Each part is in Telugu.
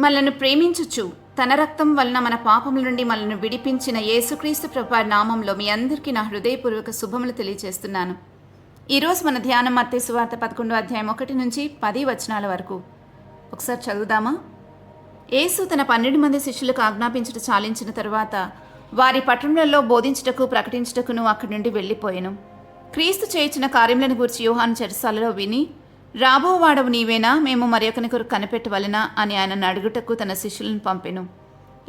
మనల్ని ప్రేమించుచు తన రక్తం వలన మన పాపముల నుండి మనల్ని విడిపించిన యేసుక్రీస్తు ప్రభు నామంలో మీ అందరికీ నా హృదయపూర్వక శుభములు తెలియజేస్తున్నాను. ఈరోజు మన ధ్యానం మత్తయి సువార్త 11వ అధ్యాయం 1 నుంచి 10 వచనాల వరకు ఒకసారి చదువుదామా? యేసు తన 12 మంది శిష్యులకు ఆజ్ఞాపించుట చాలించిన తరువాత వారి పట్టణంలో బోధించుటకు ప్రకటించుటకును అక్కడి నుండి వెళ్ళిపోయెను. క్రీస్తు చేయించిన కార్యములను గూర్చి యోహాను చెరసాలలో విని, రాబోవాడవు నీవేనా, మేము మరియొకని కొరకు కనిపెట్టవలెనా అని ఆయనను అడుగుటకు తన శిష్యులను పంపెను.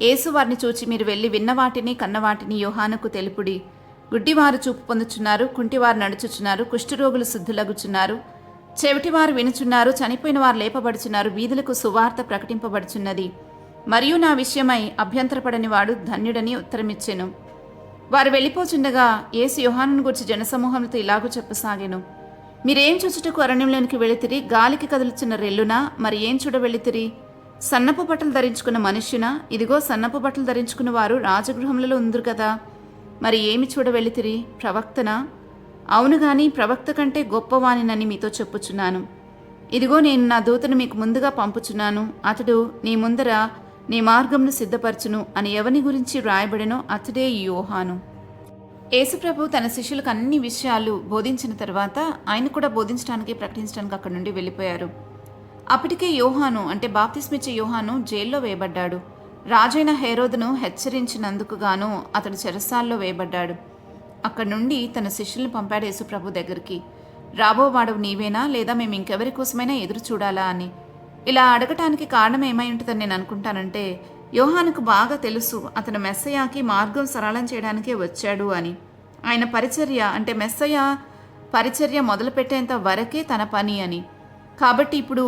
యేసు వారిని చూచి, మీరు వెళ్ళి విన్న వాటిని కన్న వాటిని యోహానుకు తెలుపుడి. గుడ్డివారు చూపు పొందుచున్నారు, కుంటివారు నడుచుచున్నారు, కుష్ఠరోగులు శుద్ధులగుచున్నారు, చెవిటివారు వినుచున్నారు, చనిపోయిన వారు లేపబడుచున్నారు, వీధులకు సువార్త ప్రకటింపబడుచున్నది. మరియు నా విషయమై అభ్యంతరపడని వాడు ధన్యుడని ఉత్తరమిచ్చెను. వారు వెళ్ళిపోచుండగా యేసు యోహానును గూర్చి జనసమూహంతో ఇలాగూ చెప్పసాగెను. మీరేం చూచుటకు అరణ్యంలోనికి వెళితిరి? గాలికి కదులుచున్న రెల్లునా? మరి ఏం చూడ వెళ్ళితిరి? సన్నపు బట్టలు ధరించుకున్న మనుష్యునా? ఇదిగో సన్నపు బట్టలు ధరించుకున్న వారు రాజగృహములలో ఉందురు కదా. మరి ఏమి చూడ వెళ్ళితిరి? ప్రవక్తనా? అవును గాని ప్రవక్త కంటే గొప్పవానినని మీతో చెప్పుచున్నాను. ఇదిగో నేను నా దూతను మీకు ముందుగా పంపుచున్నాను, అతడు నీ ముందర నీ మార్గమును సిద్ధపరచును అని ఎవని గురించి వ్రాయబడెనో అతడే ఈ యోహాను. యేసుప్రభు తన శిష్యులకు అన్ని విషయాలు బోధించిన తర్వాత ఆయన కూడా బోధించడానికి ప్రకటించడానికి అక్కడి నుండి వెళ్ళిపోయారు. అప్పటికే యోహాను అంటే బాప్తిస్మిచ్చే యోహాను జైల్లో వేయబడ్డాడు. రాజైన హేరోదును హెచ్చరించినందుకు గాను అతడు చెరసాల్లో వేయబడ్డాడు. అక్కడి నుండి తన శిష్యులను పంపాడు యేసుప్రభు దగ్గరికి. రాబోవాడవు నీవేనా, లేదా మేము ఇంకెవరి కోసమైనా ఎదురు చూడాలా అని. ఇలా అడగటానికి కారణం ఏమై ఉంటుందని నేను అనుకుంటానంటే, యోహానుకు బాగా తెలుసు అతను మెస్సయాకి మార్గం సరళం చేయడానికే వచ్చాడు అని. ఆయన పరిచర్య అంటే మెస్సయ పరిచర్య మొదలుపెట్టేంత వరకే తన పని అని. కాబట్టి ఇప్పుడు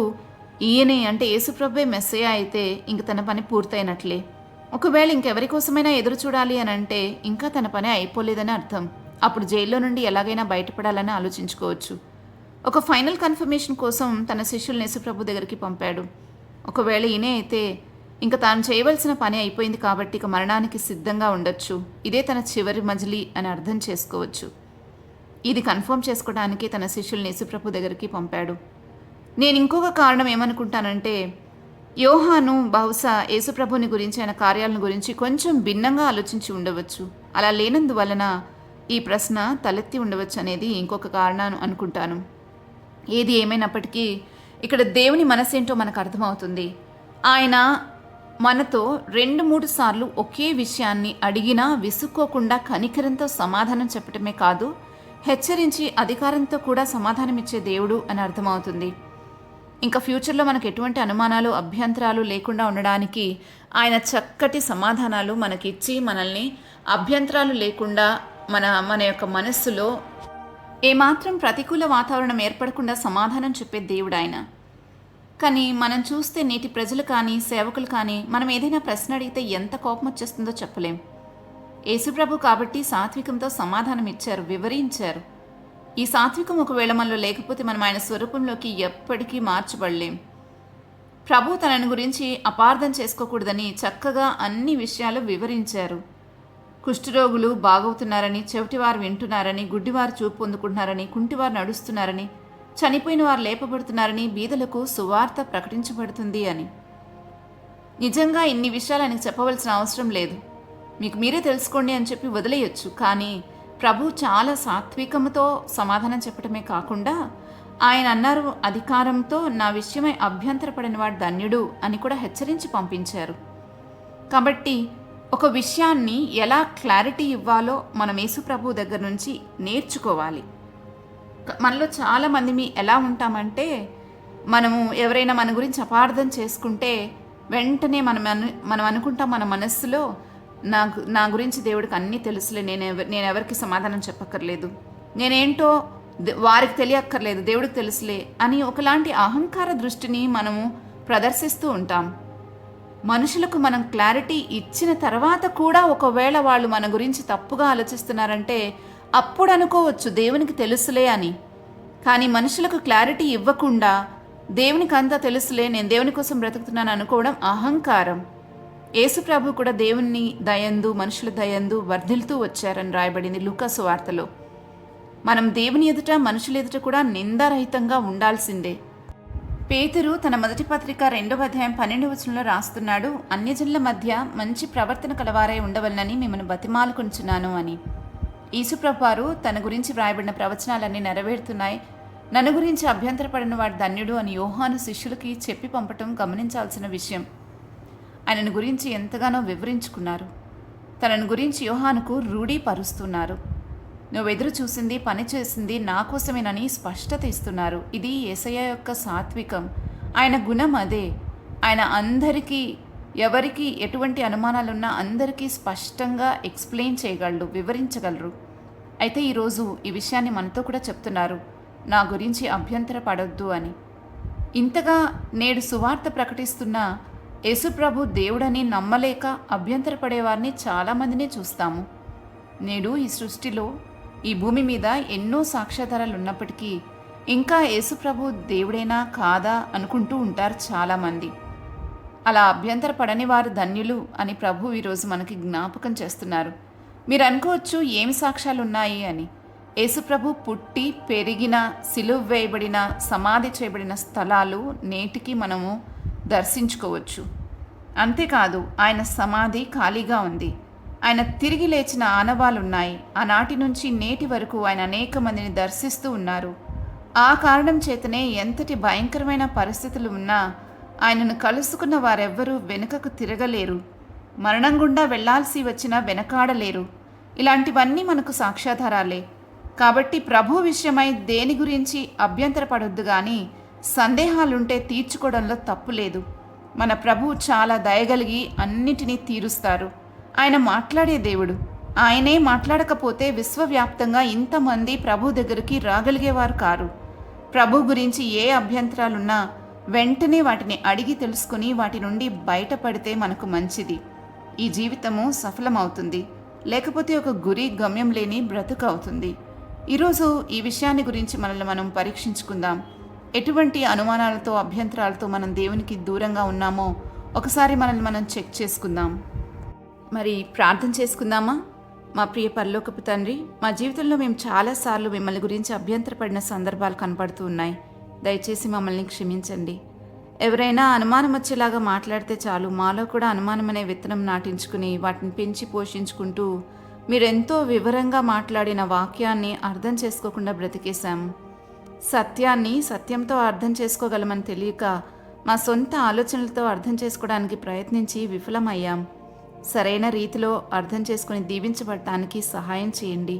ఈయనే అంటే యేసుప్రభువే మెస్సయ అయితే ఇంక తన పని పూర్తయినట్లే. ఒకవేళ ఇంకెవరి కోసమైనా ఎదురు చూడాలి అని అంటే ఇంకా తన పని అయిపోలేదని అర్థం. అప్పుడు జైల్లో నుండి ఎలాగైనా బయటపడాలని ఆలోచించుకోవచ్చు. ఒక ఫైనల్ కన్ఫర్మేషన్ కోసం తన శిష్యులను యేసుప్రభు దగ్గరికి పంపాడు. ఒకవేళ ఈయనే అయితే ఇంకా తాను చేయవలసిన పని అయిపోయింది కాబట్టి ఇక మరణానికి సిద్ధంగా ఉండొచ్చు, ఇదే తన చివరి మజిలీ అని అర్థం చేసుకోవచ్చు. ఇది కన్ఫర్మ్ చేసుకోవడానికి తన శిష్యుల్ని యేసుప్రభు దగ్గరికి పంపాడు. నేను ఇంకొక కారణం ఏమనుకుంటానంటే, యోహాను బహుశా యేసుప్రభుని గురించి ఆయన కార్యాలను గురించి కొంచెం భిన్నంగా ఆలోచించి ఉండవచ్చు. అలా లేనందువలన ఈ ప్రశ్న తలెత్తి ఉండవచ్చు అనేది ఇంకొక కారణం అనుకుంటాను. ఏది ఏమైనప్పటికీ ఇక్కడ దేవుని మనసేంటో మనకు అర్థమవుతుంది. ఆయన మనతో 2-3 సార్లు ఒకే విషయాన్ని అడిగినా విసుక్కోకుండా కనికరంతో సమాధానం చెప్పటమే కాదు, హెచ్చరించి అధికారంతో కూడా సమాధానమిచ్చే దేవుడు అని అర్థమవుతుంది. ఇంకా ఫ్యూచర్లో మనకు ఎటువంటి అనుమానాలు అభ్యంతరాలు లేకుండా ఉండడానికి ఆయన చక్కటి సమాధానాలు మనకిచ్చి మనల్ని అభ్యంతరాలు లేకుండా మన యొక్క మనస్సులో ఏమాత్రం ప్రతికూల వాతావరణం ఏర్పడకుండా సమాధానం చెప్పే దేవుడు ఆయన. కానీ మనం చూస్తే నేటి ప్రజలు కానీ సేవకులు కానీ మనం ఏదైనా ప్రశ్న అడిగితే ఎంత కోపం వచ్చేస్తుందో చెప్పలేం. యేసుప్రభు కాబట్టి సాత్వికంతో సమాధానం ఇచ్చారు, వివరించారు. ఈ సాత్వికం ఒకవేళ మనలో లేకపోతే మనం ఆయన స్వరూపంలోకి ఎప్పటికీ మార్చబడలేం. ప్రభు తనని గురించి అపార్థం చేసుకోకూడదని చక్కగా అన్ని విషయాలు వివరించారు. కుష్ఠరోగులు బాగవుతున్నారని, చెవిటివారు వింటున్నారని, గుడ్డివారు చూపు పొందుకుంటున్నారని, కుంటివారు నడుస్తున్నారని, చనిపోయిన వారు లేపబడుతున్నారని, బీదలకు సువార్త ప్రకటించబడుతుంది అని. నిజంగా ఇన్ని విషయాలు ఆయనకు చెప్పవలసిన అవసరం లేదు, మీకు మీరే తెలుసుకోండి అని చెప్పి వదిలేయచ్చు. కానీ ప్రభు చాలా సాత్వికంతో సమాధానం చెప్పటమే కాకుండా ఆయన అన్నారు, అధికారంతో నా విషయమై అభ్యంతరపడిన వాడు ధన్యుడు అని కూడా హెచ్చరించి పంపించారు. కాబట్టి ఒక విషయాన్ని ఎలా క్లారిటీ ఇవ్వాలో మనం యేసుప్రభు దగ్గర నుంచి నేర్చుకోవాలి. మనలో చాలామంది ఎలా ఉంటామంటే, మనము ఎవరైనా మన గురించి అపార్థం చేసుకుంటే వెంటనే మనం అనుకుంటాం మన మనస్సులో, నా గురించి దేవుడికి అన్నీ తెలుసులే, నేను ఎవరికి సమాధానం చెప్పక్కర్లేదు, నేనేంటో వారికి తెలియక్కర్లేదు, దేవుడికి తెలుసులే అని ఒకలాంటి అహంకార దృష్టిని మనము ప్రదర్శిస్తూ ఉంటాం. మనుషులకు మనం క్లారిటీ ఇచ్చిన తర్వాత కూడా ఒకవేళ వాళ్ళు మన గురించి తప్పుగా ఆలోచిస్తున్నారంటే అప్పుడు అనుకోవచ్చు దేవునికి తెలుసులే అని. కానీ మనుషులకు క్లారిటీ ఇవ్వకుండా దేవునికి అంతా తెలుసులే, నేను దేవుని కోసం బ్రతుకుతున్నాను అనుకోవడం అహంకారం. యేసుప్రభు కూడా దేవుని దయందు మనుషుల దయందు వర్ధిల్తూ వచ్చారని రాయబడింది లూకా సువార్తలో. మనం దేవుని ఎదుట మనుషుల ఎదుట కూడా నిందారహితంగా ఉండాల్సిందే. పేతురు తన మొదటి పత్రిక 2వ అధ్యాయం 12వ వచనంలో రాస్తున్నాడు, అన్యజనుల మధ్య మంచి ప్రవర్తన కలవారై ఉండవలనని మిమ్మల్ని బతిమాలుకొంచున్నాను అని. యేసుప్రభువారు తన గురించి వ్రాయబడిన ప్రవచనాలన్నీ నెరవేరుతున్నాయి, నన్ను గురించి అభ్యంతరపడిన వాడు ధన్యుడు అని యోహాను శిష్యులకి చెప్పి పంపటం గమనించాల్సిన విషయం. ఆయనను గురించి ఎంతగానో వివరించుకున్నారు. తనను గురించి యోహానుకు రూఢీపరుస్తున్నారు. నువ్వెదురు చూసింది, పని చేసింది నా కోసమేనని స్పష్టత ఇస్తున్నారు. ఇది యేసయ్య యొక్క సాత్వికం. ఆయన గుణం అదే. ఆయన అందరికీ, ఎవరికి ఎటువంటి అనుమానాలున్నా అందరికీ స్పష్టంగా ఎక్స్ప్లెయిన్ చేయగలరు, వివరించగలరు. అయితే ఈరోజు ఈ విషయాన్ని మనతో కూడా చెప్తున్నారు, నా గురించి అభ్యంతర పడొద్దు అని. ఇంతగా నేడు సువార్త ప్రకటిస్తున్న యేసుప్రభు దేవుడని నమ్మలేక అభ్యంతరపడేవారిని చాలామందిని చూస్తాము. నేడు ఈ సృష్టిలో, ఈ భూమి మీద ఎన్నో సాక్ష్యాధారాలు ఉన్నప్పటికీ ఇంకా యేసుప్రభు దేవుడేనా కాదా అనుకుంటూ ఉంటారు చాలామంది. అలా అభ్యంతరపడని వారు ధన్యులు అని ప్రభు ఈరోజు మనకి జ్ఞాపకం చేస్తున్నారు. మీరు అనుకోవచ్చు, ఏమి సాక్ష్యాలు ఉన్నాయి అని. యేసుప్రభు పుట్టి పెరిగిన, సిలువ వేయబడిన, సమాధి చేయబడిన స్థలాలు నేటికి మనము దర్శించుకోవచ్చు. అంతేకాదు, ఆయన సమాధి ఖాళీగా ఉంది. ఆయన తిరిగి లేచిన ఆనవాలున్నాయి. ఆనాటి నుంచి నేటి వరకు ఆయన అనేక మందిని దర్శిస్తూ ఉన్నారు. ఆ కారణం చేతనే ఎంతటి భయంకరమైన పరిస్థితులు ఉన్నా ఆయనను కలుసుకున్న వారెవ్వరూ వెనుకకు తిరగలేరు. మరణం గుండా వెళ్లాల్సి వచ్చినా వెనకాడలేరు. ఇలాంటివన్నీ మనకు సాక్ష్యాధారాలే. కాబట్టి ప్రభు విషయమై దేని గురించి అభ్యంతరపడొద్దు, కానీ సందేహాలుంటే తీర్చుకోవడంలో తప్పు లేదు. మన ప్రభువు చాలా దయగలిగి అన్నిటినీ తీరుస్తారు. ఆయన మాట్లాడే దేవుడు. ఆయనే మాట్లాడకపోతే విశ్వవ్యాప్తంగా ఇంతమంది ప్రభు దగ్గరికి రాగలిగేవారు కారు. ప్రభు గురించి ఏ అభ్యంతరాలున్నా వెంటనే వాటిని అడిగి తెలుసుకుని వాటి నుండి బయటపడితే మనకు మంచిది. ఈ జీవితము సఫలమవుతుంది. లేకపోతే ఒక గురి, గమ్యం లేని బ్రతుకు అవుతుంది. ఈరోజు ఈ విషయాన్ని గురించి మనల్ని మనం పరీక్షించుకుందాం. ఎటువంటి అనుమానాలతో, అభ్యంతరాలతో మనం దేవునికి దూరంగా ఉన్నామో ఒకసారి మనల్ని మనం చెక్ చేసుకుందాం. మరి ప్రార్థన చేసుకుందామా? మా ప్రియ పరలోకపు తండ్రి, మా జీవితంలో మేము చాలాసార్లు మిమ్మల్ని గురించి అభ్యంతరపడిన సందర్భాలు కనపడుతూ ఉన్నాయి. దయచేసి మమ్మల్ని క్షమించండి. ఎవరైనా అనుమానం వచ్చేలాగా మాట్లాడితే చాలు, మాలో కూడా అనుమానం అనే విత్తనం నాటించుకుని వాటిని పెంచి పోషించుకుంటూ మీరెంతో వివరంగా మాట్లాడిన వాక్యాన్ని అర్థం చేసుకోకుండా బ్రతికేశాము. సత్యాన్ని సత్యంతో అర్థం చేసుకోగలమని తెలియక మా సొంత ఆలోచనలతో అర్థం చేసుకోవడానికి ప్రయత్నించి విఫలమయ్యాం. సరైన రీతిలో అర్థం చేసుకుని దీవించబడటానికి సహాయం చేయండి.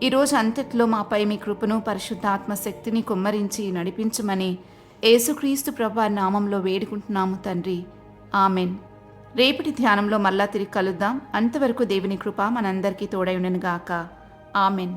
ఈరోజు అంతట్లో మాపై మీ కృపను, పరిశుద్ధాత్మ శక్తిని కుమ్మరించి నడిపించమని యేసుక్రీస్తు ప్రభువు నామంలో వేడుకుంటున్నాము తండ్రి. ఆమెన్. రేపటి ధ్యానంలో మళ్ళా తిరిగి కలుద్దాం. అంతవరకు దేవుని కృప మనందరికీ తోడై ఉండనుగాక. ఆమెన్.